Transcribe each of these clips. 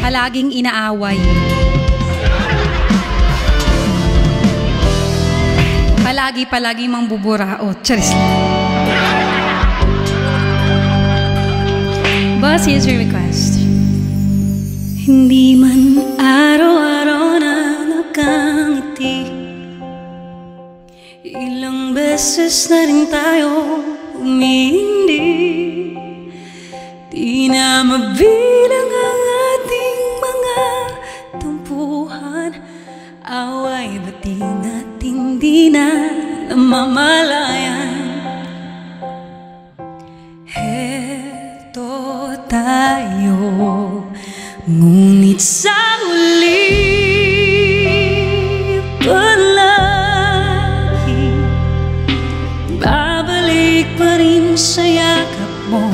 palaging inaaway. Palagi mang buburaot. Charis. Boss, here's your request. Hindi man araw-araw na nakangiti, ilang beses na rin tayo umindi. Di na mabilang ang ating mga tumpuhan, away bati natin di na namamalayan. Heto tayo, ngunit sa huli palagi babalik pa rin sa yakap mo.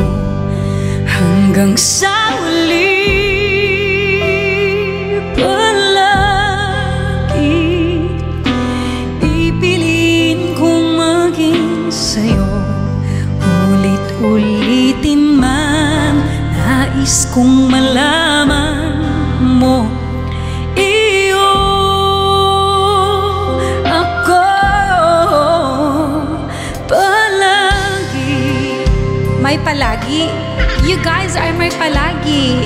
Hanggang sa huli palagi pipiliin kong maging sa'yo. Ulit-ulitin man, nais kong malaman mo, iyo ako palagi. May palagi? You guys are my palagi.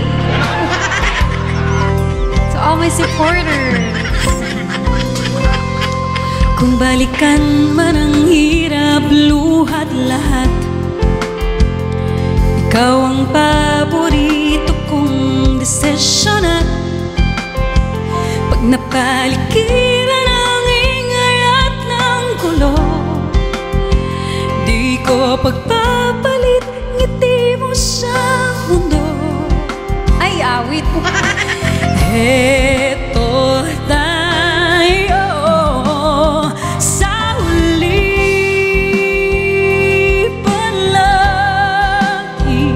To all my supporters. Kung balikan man ang hirap, luhat lahat, ikaw ang paborito kong desisyon. At pag napaligiran ang ingay at ng gulo, di ko pagpapalit ngiti mo sa mundo. Ay, awit po. Heto tayo sa huli palagi,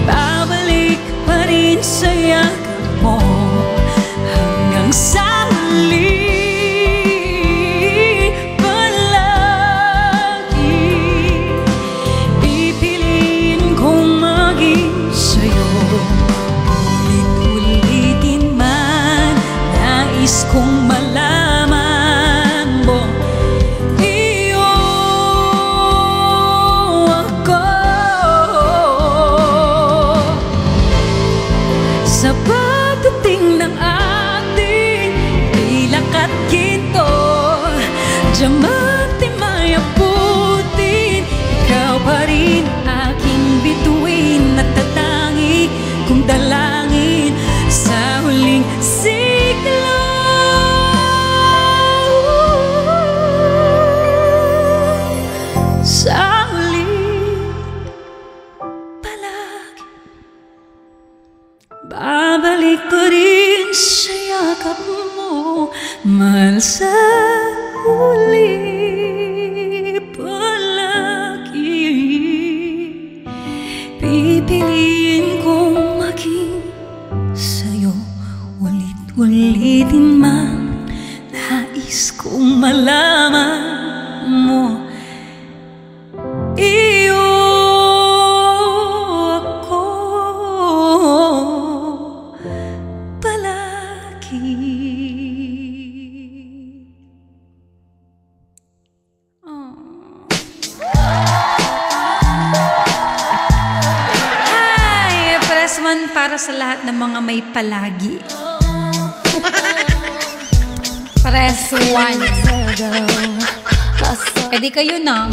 babalik pa rin sa yakap mo. Hanggang sa huli kung malaman mo, iyo ako. Sa pagdating ng ating pilak at ginto, diamante may abutin, ikaw pa rin aking bituin at tatangi kung dalangin sa huling siglo. Sa huli palagi, babalik ko rin sa yakap mo. Mahal, sa huli palagi pipiliin kong maging sa'yo. Ulit-ulitin man, nais kong malaman mo, iyo ako palagi. Hi! Press 1 para sa lahat ng mga may palagi. Press 1. Pwede kayo na.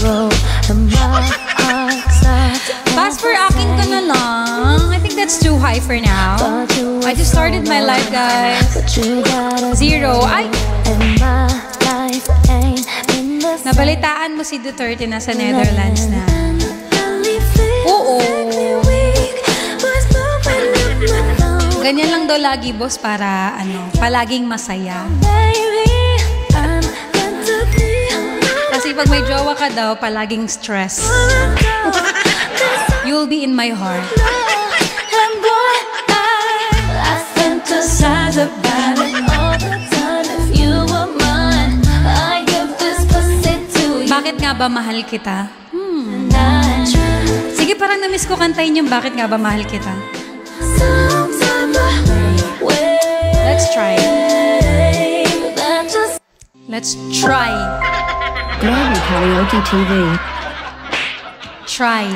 Pass for akin ka na lang. I think that's too high for now. I just started my life, guys. 0. Ay! Nabalitaan mo si Duterte na sa Netherlands na. Oo. Ganyan lang daw lagi, boss, para palaging masaya. Kasi pag may jowa ka daw, palaging stress. You'll be in my heart. And boy, I fantasize about it all the time. If you were mine, I give this pussy to you. Bakit nga ba mahal kita? Sige, parang na-miss ko kantayin yung Bakit Nga Ba Mahal Kita. Let's try. Glory Karaoke TV. Try.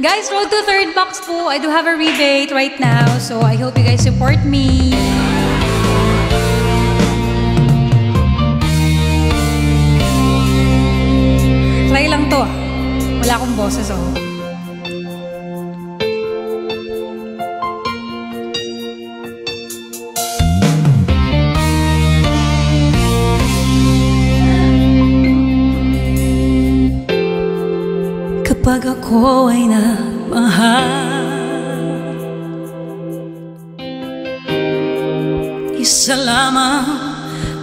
Guys, road to third box po. I do have a rebate right now. So I hope you guys support me. Try lang to. Wala akong boses oh. Kapag ako ay nagmahal, isa lamang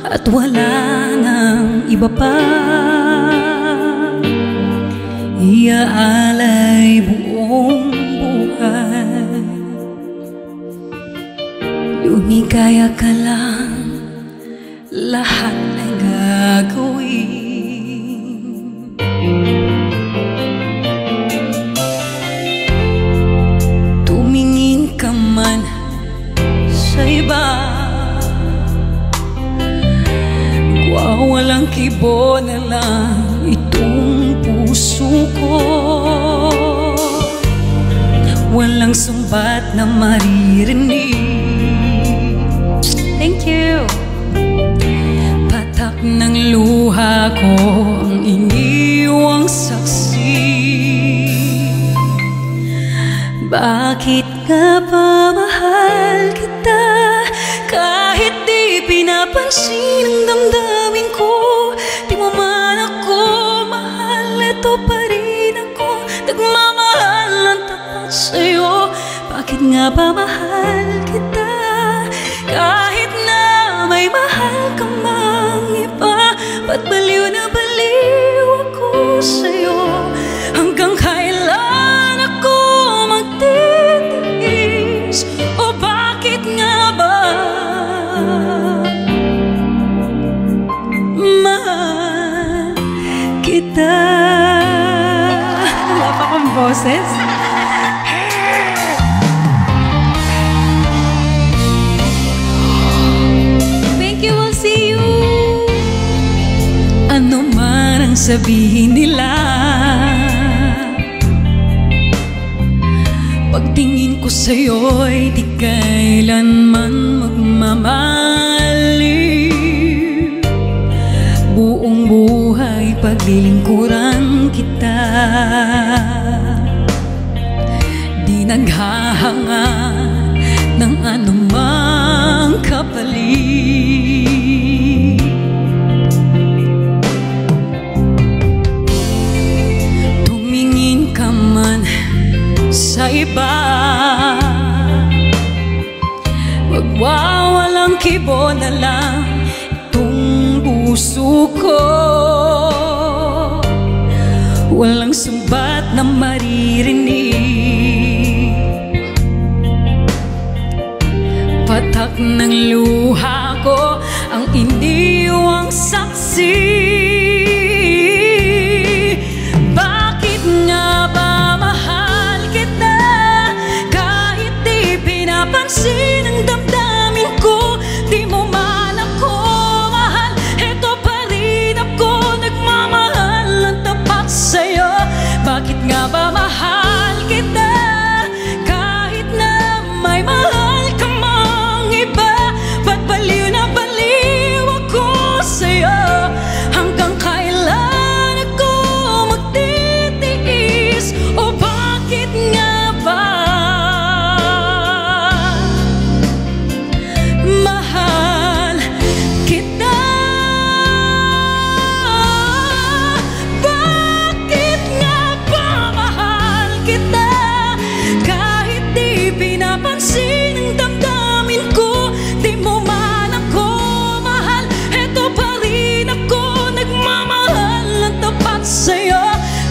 at wala nang iba pa, iaalay buong buhay. Lumigaya ka lang, lahat ay gagawin. Ka man sa iba, wawalang kibo na lang itong puso ko. Walang sumbat na maririnig. Thank you. Patak ng luha ko ang iniwang saksi. Bakit nga ba mahal kita? Kahit di pinapansin ang damdamin ko, di mo man ako mahal, ito pa rin ako nagmamahal ng tapat sa'yo. Bakit nga ba mahal kita? Kahit na may mahal ka mang iba, ba't baliw na baliw ako sa'yo? Hanggang kailan ako magtitiis? O bakit nga ba mahal kita? Wala pa akong boses. Thank you, we'll see you. Ano man ang sabihin nila, pagtingin ko sa'yo'y di kailanman magmamaliw. Buong buhay paglilingkuran kita, di naghahangad ng anumang kapalit. Tumingin ka man sa iba, magwawalang kibo na lang itong puso ko. Walang sumbat na maririnig, patak ng luha ko ang iniwang saksi. Bakit nga ba mahal kita? Kahit di pinapansin ang damdamin ko, di mo man ako mahal, eto pa rin ako nagmamahal ng tapat sa'yo. Bakit nga ba mahal kita? Kahit na may mahal ka mang iba, ba't baliw na baliw ako sa'yo? Hanggang kailan ako magtitiis? O bakit nga ba mahal kita? Bakit nga ba mahal kita? Kahit di pinapansin ang damdamin ko, di mo man ako mahal, eto pa rin ako nagmamahal ng tapat sa'yo.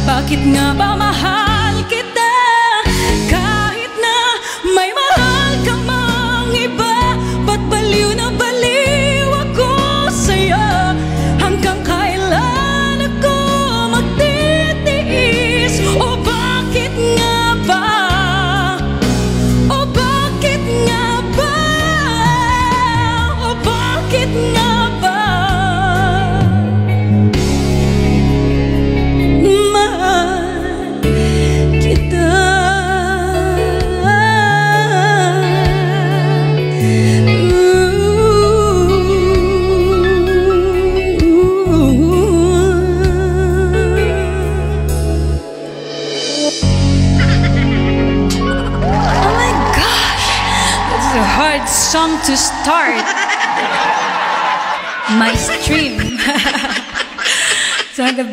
Bakit nga ba mahal kita? Kahit na may mahal ka mang iba, ba't baliw na baliw ako sa'yo? Hanggang kailan ako magtitiis? O bakit nga ba? O bakit nga ba? O bakit nga ba? song to start my stream. So the